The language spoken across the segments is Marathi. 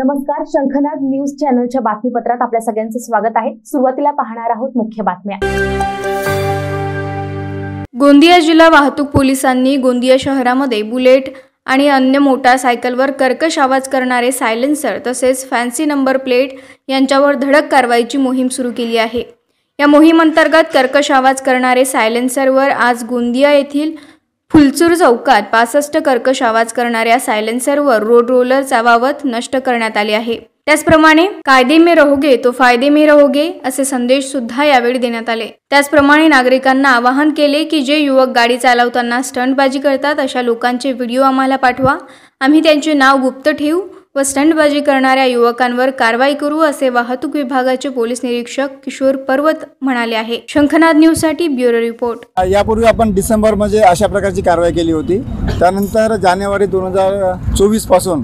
नमस्कार, शंखनाद न्यूज चॅनलच्या बातमीपत्रात आपल्या सगळ्यांचं स्वागत आहे। सुरुवातीला पाहणार आहोत मुख्य बातम्या। गोंदिया जिल्हा वाहतूक पोलिसांनी गोंदिया शहरामध्ये बुलेट आणि अन्य मोटारसायकलवर कर्कश आवाज करणारे सायलेन्सर तसेच फॅन्सी नंबर प्लेट यांच्यावर धडक कारवाईची मोहीम सुरू केली आहे। या मोहिमेअंतर्गत कर्कश आवाज करणारे सायलेन्सरवर आज गोंदिया येथील फुलचूर चौकात 65 कर्कश आवाज करणाऱ्या सायलेन्सरवर रोड रोलर चावावत नष्ट करण्यात आले आहे। त्याचप्रमाणे कायदे में रहोगे तो फायदे में रहोगे असे संदेश सुद्धा यावेळी देण्यात आले। त्याचप्रमाणे नागरिकांना आवाहन केले की जे युवक गाडी चालवताना स्टंटबाजी करतात अशा लोकांचे व्हिडिओ आम्हाला पाठवा, आम्ही त्यांचे नाव गुप्त ठेवू व स्टंटबाजी करणाऱ्या युवकांवर कारवाई करू असे वाहतूक विभागाचे पोलीस निरीक्षक किशोर पर्वत म्हणाले आहे। शंखनाद न्यूज साठी ब्युरो रिपोर्ट। यापूर्वी आपण डिसेंबर मध्ये अशा प्रकारची कारवाई केली होती। त्यानंतर जानेवारी 2024 पासून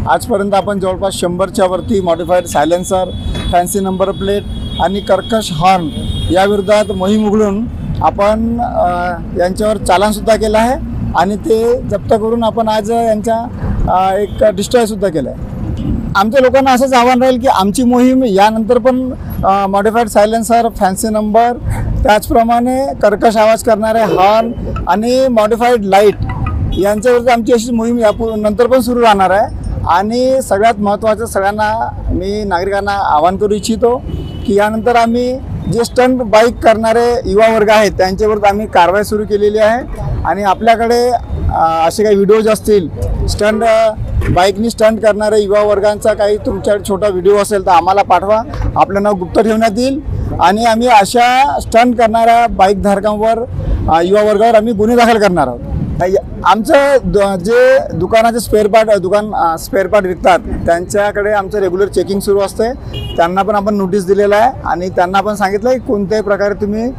आजपर्यंत आपण जवळपास 100च्या वरती modified silencer, fancy number plate आणि कर्कश हॉर्न या विरोधात मोहीम उघडून आपण यांच्यावर चालान सुद्धा केलं आहे आणि ते जप्त करून आपण आज यांच्या एक डिस्ट्रॉय सुद्धा केलं आहे। आमच्या लोकांना असंच आव्हान राहील की आमची मोहीम यानंतर पण मॉडिफाईड सायलेन्सर, फॅन्सी नंबर, त्याचप्रमाणे कर्कश आवाज करणारे हॉर्न आणि मॉडिफाईड लाईट यांच्यावरती आमची अशी मोहीम नंतर पण सुरू राहणार आहे। आणि सगळ्यात महत्त्वाचं सगळ्यांना मी नागरिकांना आवाहन करू इच्छितो की यानंतर आम्ही जे स्टंट बाईक करणारे युवा वर्ग आहेत त्यांच्यावर आम्ही कारवाई सुरू केलेली आहे आणि आपल्याकडे असे काही व्हिडिओज असतील स्टंट बाईकनी स्टंट करणारे युवा वर्गांचा काही तुमच्याकडे छोटा व्हिडिओ असेल तर आम्हाला पाठवा, आपलं नाव गुप्त ठेवण्यात येईल आणि आम्ही अशा स्टंट करणाऱ्या बाईकधारकांवर युवा वर्गावर आम्ही गुन्हे दाखल करणार आहोत। आमचं जे दुकानाचे स्पेअर पार्ट विकतात त्यांच्याकडे आमचं रेग्युलर चेकिंग सुरू असते। त्यांना पण आपण नोटीस दिलेलं आहे आणि त्यांना पण सांगितलं की कोणत्याही प्रकारे तुम्ही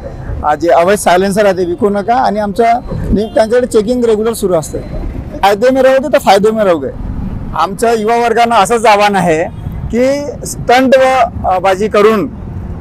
जे अवैध सायलेन्सर आहे ते विकू नका आणि त्यांच्याकडे चेकिंग रेग्युलर सुरू असते। फायदे में रहोगे तर फायदे में रहोगे। आमच्या युवा वर्गांना असंच आव्हान आहे की स्टंट व बाजी करून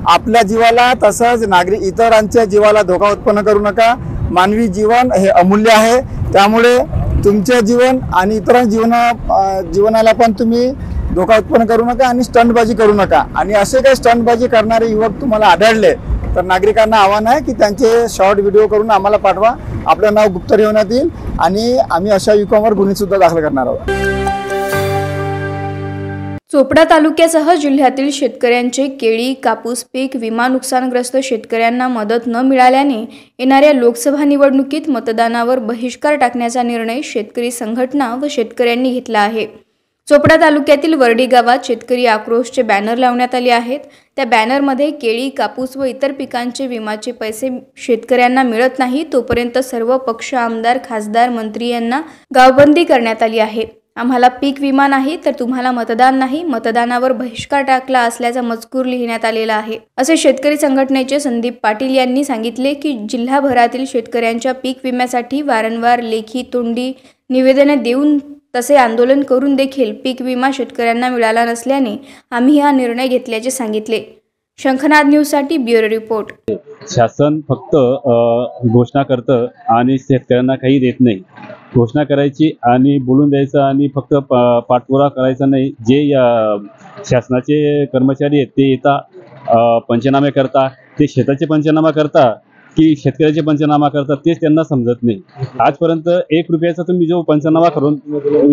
आपल्या जीवाला तसंच इतरांच्या जीवाला धोका उत्पन्न करू नका। मानवी जीवन हे अमूल्य आहे, त्यामुळे तुमचे जीवन आणि इतरांच्या जीवनाला पण तुम्ही धोका उत्पन्न करू नका आणि स्टंटबाजी करू नका। आणि असे काही स्टंटबाजी करणारे युवक तुम्हाला आढळले तर नागरिकांना आव्हान आहे की त्यांचे शॉर्ट व्हिडिओ करून आम्हाला पाठवा, आपलं नाव गुप्त ठेवण्यात येईल आणि आम्ही अशा युवकांवर गुन्हे सुद्धा दाखल करणार आहोत। चोपडा तालुक्यासह जिल्ह्यातील शेतकऱ्यांचे केळी, कापूस पीक विमा नुकसानग्रस्त शेतकऱ्यांना मदत न मिळाल्याने येणाऱ्या लोकसभा निवडणुकीत मतदानावर बहिष्कार टाकण्याचा निर्णय शेतकरी संघटना व शेतकऱ्यांनी घेतला आहे। चोपडा तालुक्यातील वर्डी गावात शेतकरी आक्रोशचे बॅनर लावण्यात आले आहेत। त्या बॅनरमध्ये केळी, कापूस व इतर पिकांचे विम्याचे पैसे शेतकऱ्यांना मिळत नाही तोपर्यंत सर्व पक्ष, आमदार, खासदार, मंत्री यांना गावबंदी करण्यात आली आहे। आम्हाला पीक विमा नाही तर तुम्हाला मतदान नाही, मतदानावर बहिष्कार टाकला असल्याचा मजकूर लिहिण्यात आलेला आहे असे शेतकरी संघटनेचे संदीप पाटील यांनी सांगितले की जिल्हाभरातील शेतकऱ्यांच्या पीक विम्यासाठी वारंवार लेखी तोंडी निवेदने देऊन तसे आंदोलन करून देखील पीक विमा शेतकऱ्यांना मिळाला नसल्याने आम्ही हा निर्णय घेतल्याचे सांगितले। शंखनाद न्यूजसाठी ब्युरो रिपोर्ट। शासन फक्त घोषणा करतं आणि शेतकऱ्यांना काही देत नाही। घोषणा करायची आणि बोलून द्यायचं आणि फक्त पाठपुरावा करायचा नाही। जे शासनाचे कर्मचारी आहेत ते येतात पंचनामे करता, ते शेताचे पंचनामा करता की शेतकऱ्याचे पंचनामा करतात तेच त्यांना समजत नाही। आजपर्यंत 1 रुपयाचा तुम्ही जो पंचनामा करून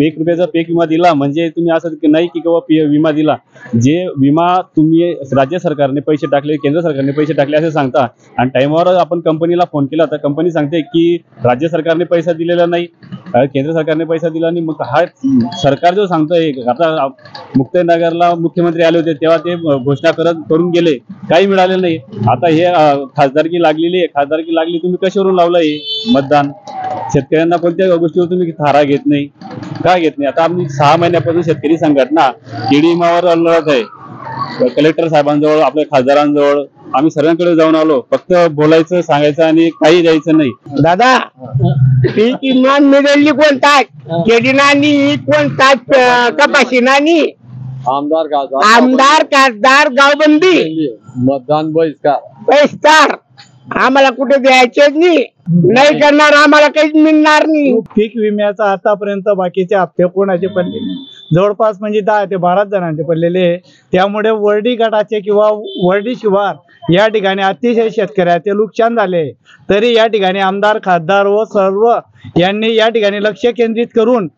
1 रुपयाचा पीक विमा दिला म्हणजे तुम्ही असं नाही की किंवा विमा दिला, जे विमा तुम्ही राज्य सरकारने पैसे टाकले, केंद्र सरकारने पैसे टाकले असे सांगता आणि टाईमवर आपण कंपनीला फोन केला तर कंपनी सांगते की राज्य सरकारने पैसा दिलेला नाही, केंद्र सरकारने पैसा दिला नाही। मग हा सरकार जो सांगतोय, आता मुक्ताईनगरला मुख्यमंत्री आले होते तेव्हा ते घोषणा करून गेले, काही मिळाले नाही। आता हे खासदारकी लागलेली तुम्ही कशावरून लावलं हे मतदान? शेतकऱ्यांना कोणत्या गोष्टीवर तुम्ही थारा घेत नाही, का घेत नाही? आता आम्ही 6 महिन्यापासून शेतकरी संघटना केळी विम्यावर लढत आहे। कलेक्टर साहेबांजवळ, आपल्या खासदारांजवळ आम्ही सर्वांकडे जाऊन आलो, फक्त बोलायचं, सांगायचं आणि काही द्यायचं नाही। दादा पीक विमा मिळाली कोणता? केळी नानी कोणता? कपाशी नानी? आमदार खासदार गावबंदी, मतदान बहिष्कार आम्हाला कुठे द्यायचेच नाही करणार, आम्हाला काहीच मिळणार नाही। पीक विम्याचा आतापर्यंत बाकीचे हप्ते कोणाचे पडले, जवळपास म्हणजे 10 ते 12 जणांचे पडलेले आहे. त्यामुळे वर्डी गटाचे किंवा वर्डी शिवार या ठिकाणी अतिशय शेतकऱ्याचे नुकसान झाले. तरी या ठिकाणी आमदार, खासदार व सर्व यांनी या ठिकाणी लक्ष केंद्रित करून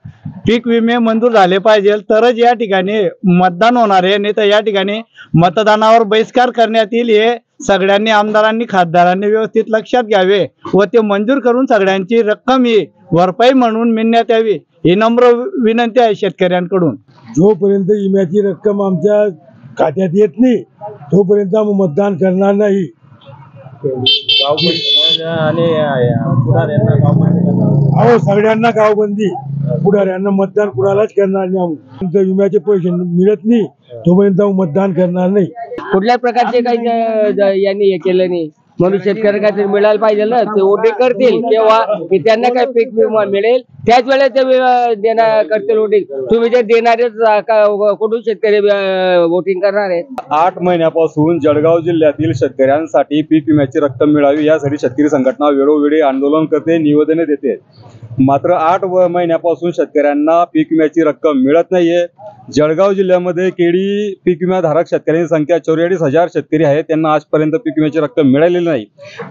पीक विमे मंजूर झाले पाहिजे, तरच या ठिकाणी मतदान होणार आहे. नाही तर या ठिकाणी मतदानावर बहिष्कार करण्यात येईल. हे सगळ्यांनी आमदारांनी, खासदारांनी व्यवस्थित लक्षात घ्यावे व ते मंजूर करून सगळ्यांची रक्कम ही भरपाई म्हणून मिळण्यात यावी, ही नम्र विनंती आहे शेतकऱ्यांकडून. जोपर्यंत विम्याची रक्कम आमच्या खात्यात येत नाही तोपर्यंत आम्ही मतदान करणार नाही. अहो, सगळ्यांना गावबंदी, पुढाऱ्यांना मतदान कुणालाच करणार नाही. आम्ही विम्याचे पैसे मिळत नाही तोपर्यंत आम्ही मतदान करणार नाही. कुठल्या प्रकारचे काही यांनी हे केलं नाही म्हणून शेतकऱ्यांना काहीतरी मिळायला पाहिजे ना. ते वोटिंग करतील तेव्हा त्यांना काय पीक विमा मिळेल, त्याच वेळेस ते देणार करतील वोटिंग. तुम्ही जे देणारेच कुठून शेतकरी वोटिंग करणार आहेत? 8 महिन्यापासून जळगाव जिल्ह्यातील शेतकऱ्यांसाठी पीक विम्याची रक्कम मिळावी यासाठी शेतकरी संघटना वेळोवेळी आंदोलन करते, निवेदने देते. मात्र 8 महिन्यापासून शेतकऱ्यांना पीक विम्याची रक्कम मिळत नाहीये. जळगाव जिल्ह्यामध्ये केळी पीक विमाधारक शेतकऱ्यांची संख्या 44,000 शेतकरी आहेत. त्यांना आजपर्यंत पीक विम्याची रक्कम मिळालेली नाही.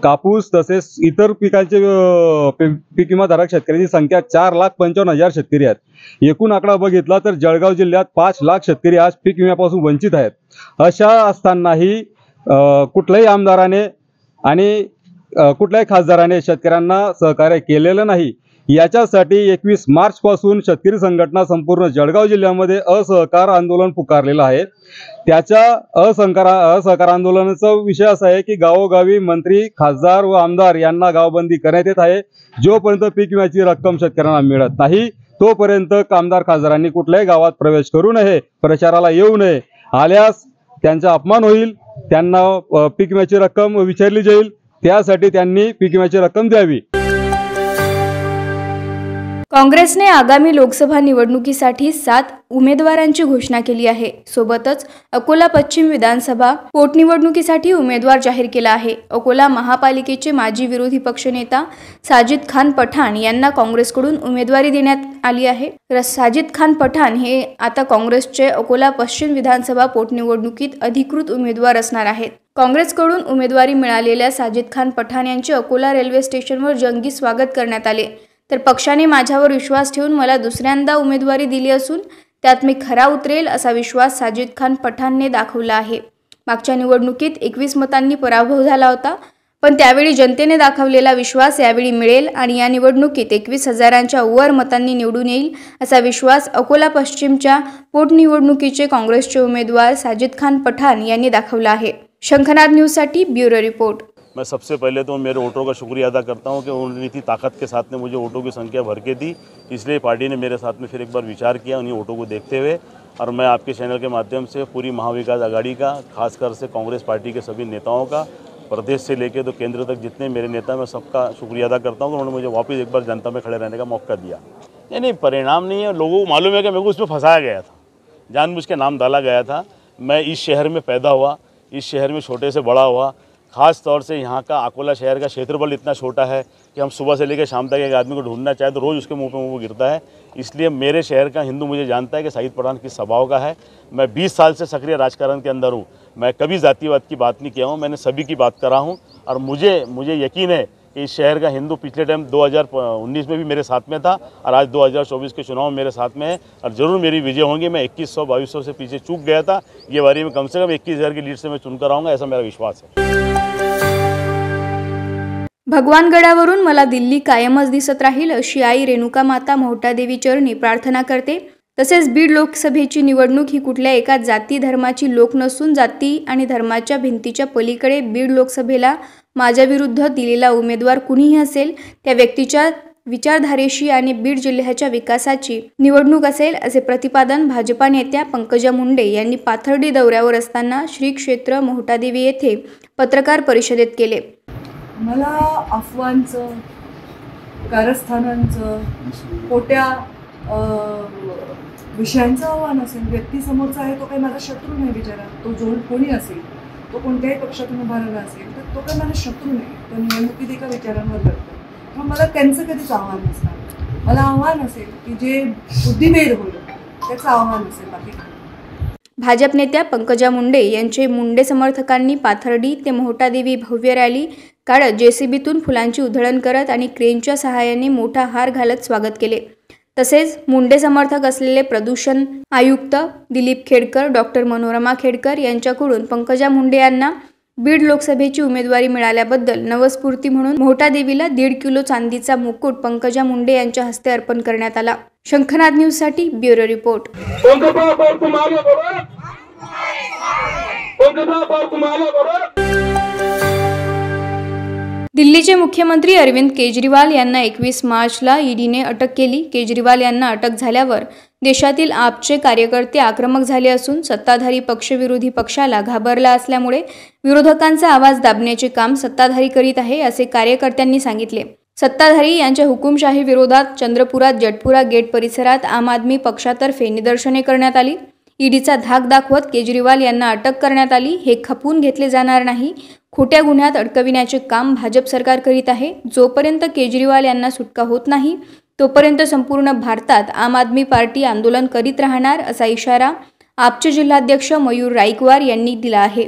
कापूस तसेच इतर पिकांचे पीक विमाधारक शेतकऱ्यांची संख्या 4,55,000 शेतकरी आहेत. एकूण आकडा बघितला तर जळगाव जिल्ह्यात 5 लाख शेतकरी आज पीक विम्यापासून वंचित आहेत. अशा असतानाही कुठल्याही आमदाराने आणि कुठल्याही खासदाराने शेतकऱ्यांना सहकार्य केलेलं नाही. याच्यासाठी 21 मार्च पासून शेतकरी संघटना संपूर्ण जळगाव जिल्ह्यामध्ये असहकार आंदोलन पुकारलेलं आहे. त्याच्या असहकार आंदोलनाचा विषय असा आहे की गावोगावी मंत्री, खासदार व आमदार यांना गावबंदी करण्यात येत आहे. जोपर्यंत पीक विम्याची रक्कम शेतकऱ्यांना मिळत नाही तोपर्यंत आमदार, खासदारांनी कुठल्याही गावात प्रवेश करू नये, प्रचाराला येऊ नये. आल्यास त्यांचा अपमान होईल, त्यांना पीक विम्याची रक्कम विचारली जाईल. त्यासाठी त्यांनी पीक विम्याची रक्कम द्यावी. काँग्रेसने आगामी लोकसभा निवडणुकीसाठी 7 उमेदवारांची घोषणा केली आहे. सोबतच अकोला पश्चिम विधानसभा पोटनिवडणुकीसाठी उमेदवार जाहीर केला आहे. अकोला महापालिकेचे माजी विरोधी पक्षनेता साजिद खान पठाण यांना काँग्रेसकडून उमेदवारी देण्यात आली आहे. साजिद खान पठाण हे आता काँग्रेसचे अकोला पश्चिम विधानसभा पोटनिवडणुकीत अधिकृत उमेदवार असणार आहेत. काँग्रेसकडून उमेदवारी मिळालेल्या साजिद खान पठाण यांचे अकोला रेल्वे स्टेशनवर जंगी स्वागत करण्यात आले. तर पक्षाने माझ्यावर विश्वास ठेवून मला दुसऱ्यांदा उमेदवारी दिली असून त्यात मी खरा उतरेल असा विश्वास साजिद खान पठाणने दाखवला आहे. मागच्या निवडणुकीत 21 मतांनी पराभव झाला होता, पण त्यावेळी जनतेने दाखवलेला विश्वास यावेळी मिळेल आणि या निवडणुकीत 21,000च्या वर मतांनी निवडून येईल असा विश्वास अकोला पश्चिमच्या पोटनिवडणुकीचे काँग्रेसचे उमेदवार साजिद खान पठाण यांनी दाखवला आहे. शंखनाद न्यूजसाठी ब्युरो रिपोर्ट. मैं सबसे पहले तो मेरे वोटरों का शुक्रिया अदा करता हूं कि उन्होंने इतनी ताकत के साथ में मुझे वोटों की संख्या भर के दी. इसलिए पार्टी ने मेरे साथ में फिर एक बार विचार किया उन्हीं वोटों को देखते हुए. और मैं आपके चैनल के माध्यम से पूरी महाविकास आघाड़ी का, खासकर से कांग्रेस पार्टी के सभी नेताओं का, प्रदेश से लेकर तो केंद्र तक जितने मेरे नेता, मैं सबका शुक्रिया अदा करता हूँ कि उन्होंने मुझे वापस एक बार जनता में खड़े रहने का मौका दिया. नहीं, परिणाम नहीं है. लोगों को मालूम है कि मेरे को उसमें फंसाया गया था, जानबूझ के नाम डाला गया था. मैं इस शहर में पैदा हुआ, इस शहर में छोटे से बड़ा हुआ. ख़ास तौर से यहाँ का अकोला शहर का क्षेत्रफल इतना छोटा है कि हम सुबह से लेकर शाम तक एक आदमी को ढूंढना चाहे तो रोज़ उसके मुंह पे मुंह गिरता है. इसलिए मेरे शहर का हिंदू मुझे जानता है कि साजिद पठान किस स्वभाव का है. मैं 20 साल से सक्रिय राजकारण के अंदर हूँ. मैं कभी जातिवाद की बात नहीं किया हूँ, मैंने सभी की बात करा हूँ. और मुझे यकीन है कि इस शहर का हिंदू पिछले टाइम 2019 में भी मेरे साथ में था और आज 2024 के चुनाव मेरे साथ में है. और ज़रूर मेरी विजय होंगी. मैं 2100-2200 से पीछे चूक गया था. ये बारी में कम से कम 21,000 की लीड से मैं चुनकर आऊँगा, ऐसा मेरा विश्वास है. भगवानगडावरून मला दिल्ली कायमच दिसत राहील अशी आई रेणुका माता मोहटादेवी चरणी प्रार्थना करते. तसेच बीड लोकसभेची निवडणूक ही कुठल्या एका जाती धर्माची लोक नसून जाती आणि धर्माच्या भिंतीच्या पलीकडे बीड लोकसभेला माझ्या विरुद्ध दिलेला उमेदवार कुणीही असेल त्या व्यक्तीच्या विचारधारेशी आणि बीड जिल्ह्याच्या विकासाची निवडणूक असेल असे प्रतिपादन भाजपा नेत्या पंकजा मुंडे यांनी पाथर्डी दौऱ्यावर असताना श्री क्षेत्र मोहटादेवी येथे पत्रकार परिषदेत केले. मला अफवांचं, कारस्थानांचं, खोट्या विषयांचं आव्हान असेल. व्यक्तीसमोरचा आहे तो काही माझा शत्रू नाही. बिचारा तो जो कोणी असेल, तो कोणत्याही पक्षातून उभा राहिला असेल तर तो काही माझा शत्रू नाही. तो निवडणुकीत एका विचारांवर लढतो. मग मला त्यांचं कधीच आव्हान नसणार. मला आव्हान असेल की जे बुद्धिभेद होईल त्याचं आव्हान असेल. बाकी भाजप नेत्या पंकजा मुंडे यांचे मुंडे समर्थकांनी पाथर्डी ते मोहटादेवी भव्य रॅली काढत जेसीबीतून फुलांची उधळण करत आणि क्रेनच्या सहाय्याने मोठा हार घालत स्वागत केले. तसेच मुंडे समर्थक असलेले प्रदूषण आयुक्त दिलीप खेडकर, डॉक्टर मनोरमा खेडकर यांच्याकडून पंकजा मुंडे यांना बीड लोकसभेची उमेदवारी मिळाल्याबद्दल नवस्फूर्ती म्हणून मोहटादेवीला 1.5 किलो चांदीचा मुकुट पंकजा मुंडे यांच्या हस्ते अर्पण करण्यात आला. शंखनाद न्यूजसाठी ब्युरो रिपोर्ट. दिल्लीचे मुख्यमंत्री अरविंद केजरीवाल यांना 21 मार्चला ईडीने अटक केली. केजरीवाल यांना अटक झाल्यावर देशातील आपचे कार्यकर्ते आक्रमक झाले असून सत्ताधारी पक्ष विरोधी पक्षाला घाबरला असल्यामुळे विरोधकांचा आवाज दाबण्याचे काम सत्ताधारी करीत आहे, असे कार्यकर्त्यांनी सांगितले. सत्ताधारी यांच्या हुकुमशाही विरोधात चंद्रपुरात जटपुरा गेट परिसरात आम आदमी पक्षातर्फे निदर्शने करण्यात आली. ईडीचा धाक दाखवत केजरीवाल यांना अटक करण्यात आली. हे खपवून घेतले जाणार नाही. खोट्या गुन्ह्यात अडकविण्याचे काम भाजप सरकार करीत आहे. जोपर्यंत केजरीवाल यांना सुटका होत नाही तोपर्यंत संपूर्ण भारतात आम आदमी पार्टी आंदोलन करीत राहणार, असा इशारा आपचे जिल्हाध्यक्ष मयूर राईकवार यांनी दिला आहे.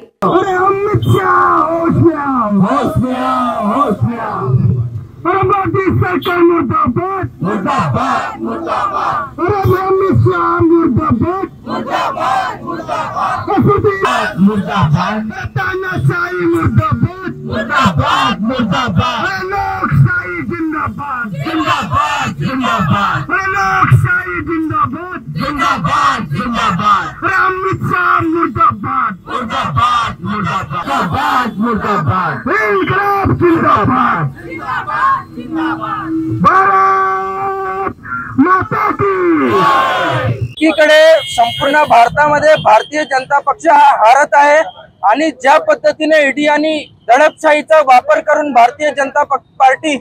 एकीकडे संपूर्ण भारतामध्ये भारतीय जनता पक्ष हा हारत आहे आणि ज्या पद्धतीने ईडी आणि दडपशाहीचा वापर करून भारतीय जनता पार्टी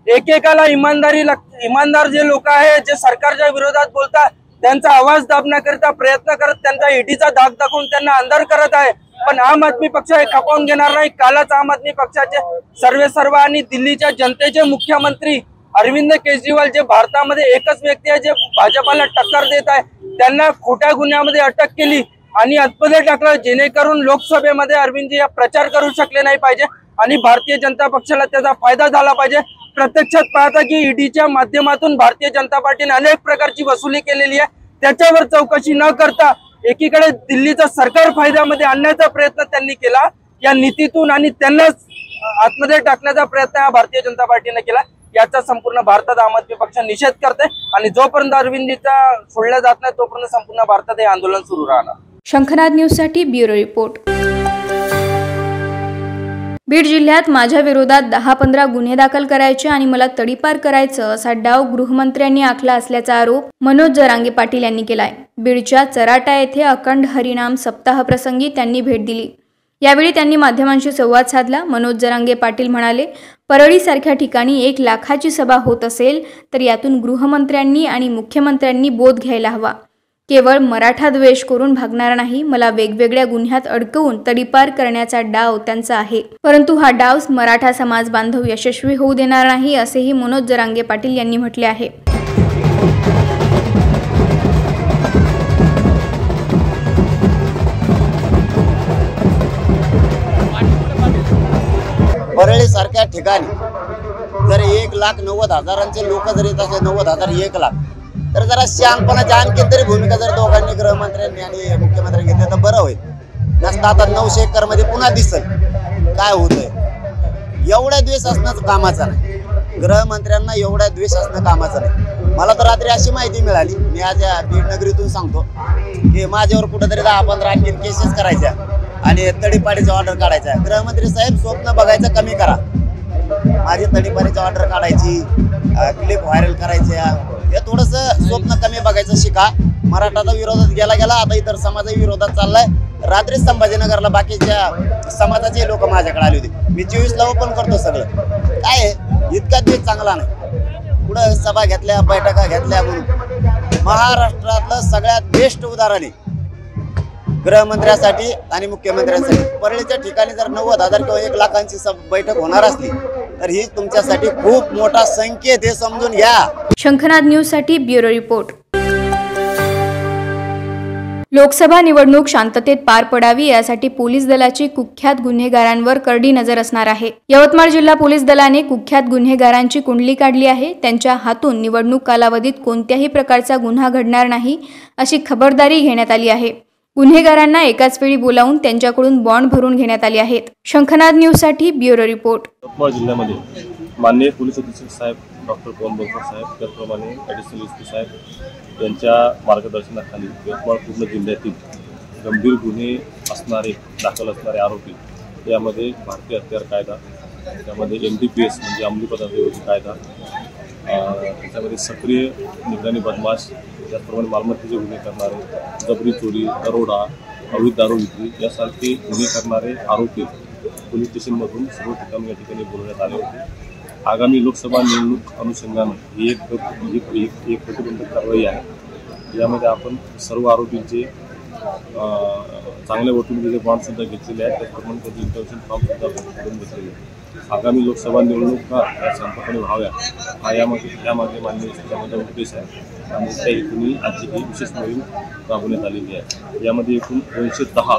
एकेकाला इमानदार जे लोक आहेत, जे सरकारच्या विरोधात बोलतात, त्यांचा आवाज दाबण्याकरिता प्रयत्न करत त्यांचा ईडीचा धाक दाखवून त्यांना अंधार करत आहे. पण आम आदमी पक्ष हे खपवून घेणार नाही. कालच आम आदमी पक्षाचे सर्व आणि दिल्लीच्या जनतेचे मुख्यमंत्री अरविंद केजरीवाल, जे भारतामध्ये एकच व्यक्ती आहे जे भाजपाला टक्कर देत आहे, त्यांना खोट्या गुन्ह्यामध्ये अटक केली आणि आतमध्ये टाकलं, जेणेकरून लोकसभेमध्ये अरविंदजी या प्रचार करू शकले नाही पाहिजे आणि भारतीय जनता पक्षाला त्याचा फायदा झाला पाहिजे. प्रत्यक्षात पाहता की ईडीच्या माध्यमातून भारतीय जनता पार्टीने अनेक प्रकारची वसुली केलेली आहे. त्याच्यावर चौकशी न करता एकीकडे दिल्लीचं सरकार फायद्यामध्ये आणण्याचा प्रयत्न त्यांनी केला या नीतीतून आणि त्यांनाच आतमध्ये टाकण्याचा प्रयत्न हा भारतीय जनता पार्टीने केला. याचा संपूर्ण भारतात आम आदमी पक्ष निषेध करते आणि जोपर्यंत अरविंदजीचा सोडला जात नाही तोपर्यंत संपूर्ण भारतात हे आंदोलन सुरू राहणार. शंखनाद न्यूजसाठी ब्युरो रिपोर्ट. बीड जिल्ह्यात माझ्या विरोधात 10-15 गुन्हे दाखल करायचे आणि मला तडीपार करायचं असा डाव गृहमंत्र्यांनी आखला असल्याचा आरोप मनोज जरांगे पाटील यांनी केलाय. बीडच्या चराटा येथे अखंड हरिनाम सप्ताह प्रसंगी त्यांनी भेट दिली. यावेळी त्यांनी माध्यमांशी संवाद साधला. मनोज जरांगे पाटील म्हणाले, परळीसारख्या ठिकाणी 1 लाखाची सभा होत असेल तर यातून गृहमंत्र्यांनी आणि मुख्यमंत्र्यांनी बोध घ्यायला हवा. केवळ मराठा द्वेष करून भागणार नाही. मला वेगवेगळ्या गुन्ह्यात अडकवून तडीपार करण्याचा डाव त्यांचा आहे, परंतु हा डाव मराठा समाज बांधव यशस्वी होऊ देणार नाही, असेही मनोज जरांगे पाटील यांनी म्हटले आहे. परळी सारख्या ठिकाणी जर 1,90,000 लोक जर येत असले, 90,000 1 लाख, तर जरा शहाणपणाची आणखी तरी भूमिका जर दोघांनी गृहमंत्र्यांनी आणि मुख्यमंत्र्यांनी घेतली तर बरं होईल. नसतं आता 900 एकरमध्ये पुन्हा दिसल काय होतंय. एवढा द्वेष असणं कामाचं नाही. गृहमंत्र्यांना एवढा द्वेष असणं कामाचं नाही. मला तर रात्री अशी माहिती मिळाली, मी आज या बीड नगरीतून सांगतो की माझ्यावर कुठेतरी 10-15 आणखी केसेस करायच्या आणि तडीपाडीचा ऑर्डर काढायचा. गृहमंत्री साहेब, स्वप्न बघायचं कमी करा. माझी तडीपाडीची ऑर्डर काढायची, क्लिप व्हायरल करायच्या, हे थोडंसं स्वप्न कमी बघायचं शिका. मराठाचा विरोधात गेला आता इतर समाजाच्या विरोधात चाललाय. रात्री संभाजीनगरला बाकीच्या समाजाचे लोक माझ्याकडे आले होते. मी 24ला ओपन करतो सगळं. काय इतका दिवस चांगला नाही. पुढं सभा घेतल्या, बैठका घेतल्या म्हणून महाराष्ट्रातलं सगळ्यात बेस्ट उदाहरण आहे गृहमंत्र्यांसाठी आणि मुख्यमंत्र्यांसाठी. परळीच्या ठिकाणी जर 90,000 किंवा 1 लाखांची बैठक होणार असली तर ही तुमच्यासाठी खूप मोठा संकेत हे समजून घ्या. शंखनाद न्यूजसाठी ब्युरो रिपोर्ट. लोकसभा निवडणूक शांततेत पार पडावी यासाठी पोलीस दलाची कुख्यात गुन्हेगारांवर करडी नजर असणार आहे. यवतमाळ जिल्हा पोलीस दलाने कुख्यात गुन्हेगारांची कुंडली काढली आहे. त्यांच्या हातून निवडणूक कालावधीत कोणत्याही प्रकारचा गुन्हा घडणार नाही अशी खबरदारी घेण्यात आली आहे. गुन्हेगारांना एकाच वेळी बोलावून त्यांच्याकडून बॉन्ड भरून घेण्यात आले आहेत. शंखनाद न्यूजसाठी ब्युरो रिपोर्ट. यवतमाळ जिल्ह्यामध्ये माननीय पोलीस अधीक्षक साहेब डॉक्टर पवन बोलकर साहेब, त्याचप्रमाणे ॲडिशनल एस पी साहेब यांच्या मार्गदर्शनाखाली यवतमाळ पूर्ण जिल्ह्यातील गंभीर गुन्हे असणारे दाखल असणारे आरोपी, यामध्ये भारतीय हत्यार कायदा, त्यामध्ये NDPS म्हणजे अंमली पदार्थ विरोधी कायदा, त्याच्यामध्ये सक्रिय निगराणी बदमाश, त्याचप्रमाणे मालमत्तेचे गुन्हे करणारे, जबरी चोरी, दरोडा, अवैध दारू विक्री यासारखे गुन्हे करणारे आरोपी पोलीस स्टेशनमधून सर्व ठिकाणी या ठिकाणी बोलवण्यात आले होते. आगामी लोकसभा निवडणूक अनुषंगानं ही एक प्रतिबंधक कारवाई आहे. यामध्ये आपण सर्व आरोपींचे चांगल्या वटून बॉन्डसुद्धा घेतलेले आहेत. त्याचप्रमाणे त्याचे इंटरव्ह्यूशन फॉर्मसुद्धा करून घेतलेले आहेत. आगामी लोकसभा निवडणुका या शांतपणे व्हाव्या हा यामागे माननीय त्यामध्ये उद्देश आहे आणि त्या हेतूने आजची ही विशेष मोहीम राबवण्यात आलेली आहे. यामध्ये एकूण 210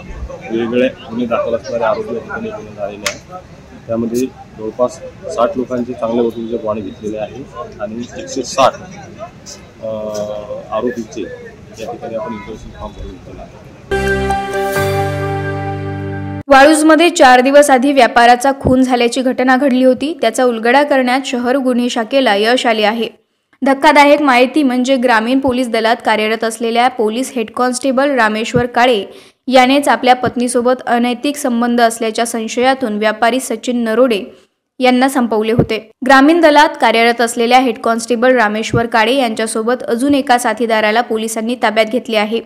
वेगवेगळे गुन्हे दाखल असणारे आरोपी या ठिकाणी घेण्यात आलेले आहेत. त्यामध्ये जवळपास 60 लोकांचे चांगल्या वटूचे बॉन्ड घेतलेले आहे आणि 160 आरोपींचे या ठिकाणी आपण इंटरव्ह्यूशन फॉर्म भरून घेतलेला आहे. वाळूजमध्ये 4 दिवस आधी व्यापाराचा खून झाल्याची घटना घडली होती. त्याचा उलगडा करण्यात शहर गुन्हे शाखेला यश आले आहे. धक्कादायक माहिती म्हणजे ग्रामीण पोलीस दलात कार्यरत असलेल्या पोलीस हेड कॉन्स्टेबल रामेश्वर काळे यानेच आपल्या पत्नीसोबत अनैतिक संबंध असल्याच्या संशयातून व्यापारी सचिन नरोडे यांना संपवले होते. ग्रामीण दलात कार्यरत असलेल्या हेड कॉन्स्टेबल रामेश्वर काळे यांच्यासोबत अजून एका साथीदाराला पोलिसांनी ताब्यात घेतले आहे.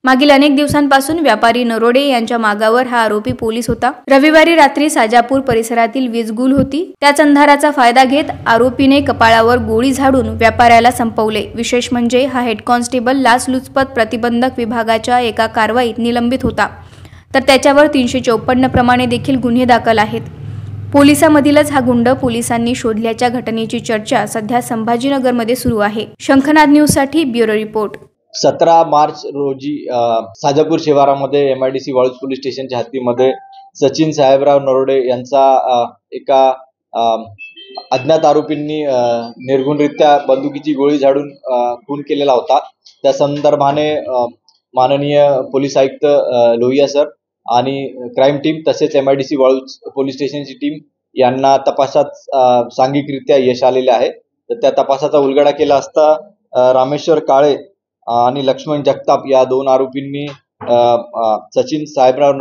मागील अनेक दिवसांपासून व्यापारी नरोडे यांच्या मागावर हा आरोपी पोलीस होता. रविवारी रात्री साजापूर परिसरातील वीज गुल होती. त्याच अंधाराचा फायदा घेत आरोपीने कपाळावर गोळी झाडून व्यापाऱ्याला संपवले. विशेष म्हणजे हा हेड कॉन्स्टेबल लाचलुचपत प्रतिबंधक विभागाच्या एका कारवाईत निलंबित होता, तर त्याच्यावर 354 प्रमाणे देखील गुन्हे दाखल आहेत. पोलिसांमधीलच हा गुंड पोलिसांनी शोधल्याच्या घटनेची चर्चा सध्या संभाजीनगरमध्ये सुरू आहे. शंखनाद न्यूजसाठी ब्युरो रिपोर्ट. 17 मार्च रोजी साजापूर शिवारामध्ये MIDC वाळूज पोलीस स्टेशनच्या हद्दीमध्ये सचिन साहेबराव नरोडे यांचा एका अज्ञात आरोपींनी निर्गुणरित्या बंदुकीची गोळी झाडून खून केलेला होता. त्या संदर्भाने माननीय पोलीस आयुक्त लोहिया सर आणि क्राईम टीम तसेच MIDC वाळूज पोलीस स्टेशनची टीम यांना तपासात सांघिकरित्या यश आलेले आहे. तर त्या तपासाचा उलगडा केला असता रामेश्वर काळे आणि लक्ष्मण जगताप या 2 आरोपींनी सचिन साहेबराव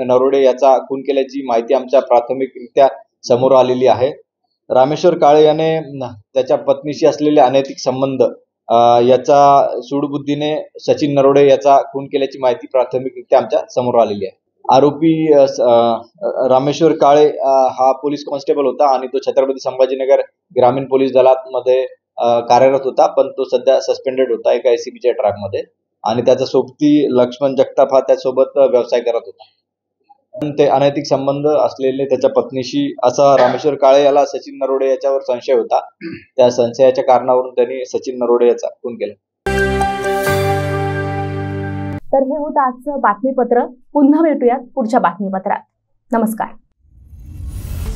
नरोडे याचा खून केल्याची माहिती आमच्या प्राथमिकरित्या समोर आलेली आहे. रामेश्वर काळे याने त्याच्या पत्नीशी असलेले अनैतिक संबंध याचा सूडबुद्धीने सचिन नरोडे याचा खून केल्याची माहिती प्राथमिकरित्या आमच्या समोर आलेली आहे. आरोपी रामेश्वर काळे हा पोलीस कॉन्स्टेबल होता आणि तो छत्रपती संभाजीनगर ग्रामीण पोलीस दलात मध्ये कार्यरत होता, पण तो सध्या सस्पेंडेड होता एका ACBच्या ट्रॅकमध्ये आणि त्याचा सोबती लक्ष्मण जगताप हा त्यासोबत व्यवसाय करत होता. ते अनैतिक संबंध असलेले त्याच्या पत्नीशी असा रामेश्वर काळे याला सचिन नरोडे याच्यावर संशय होता. त्या संशयाच्या कारणावरून त्यांनी सचिन नरोडे याचा खून केला. तर हे होतं आजचं बातमीपत्र. पुन्हा भेटूयात पुढच्या बातमीपत्रात. नमस्कार.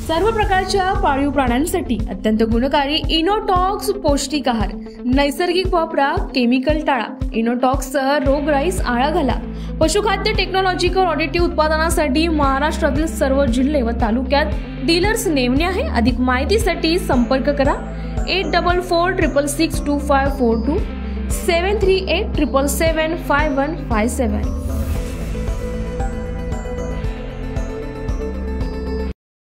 सर्व प्रकारच्या पाळीव प्राण्यांसाठी अत्यंत गुणकारी इनोटॉक्स पौष्टिक आहार. नैसर्गिक वापरा, केमिकल टाळा. इनोटॉक्स सह रोगराईस आळा घाला. पशुखाद्य टेक्नॉलॉजिकल ऑडिटिव्ह उत्पादनासाठी महाराष्ट्रातील सर्व जिल्हे व तालुक्यात डीलर्स नेमणे आहे. अधिक माहितीसाठी संपर्क करा 8446625542 738775157.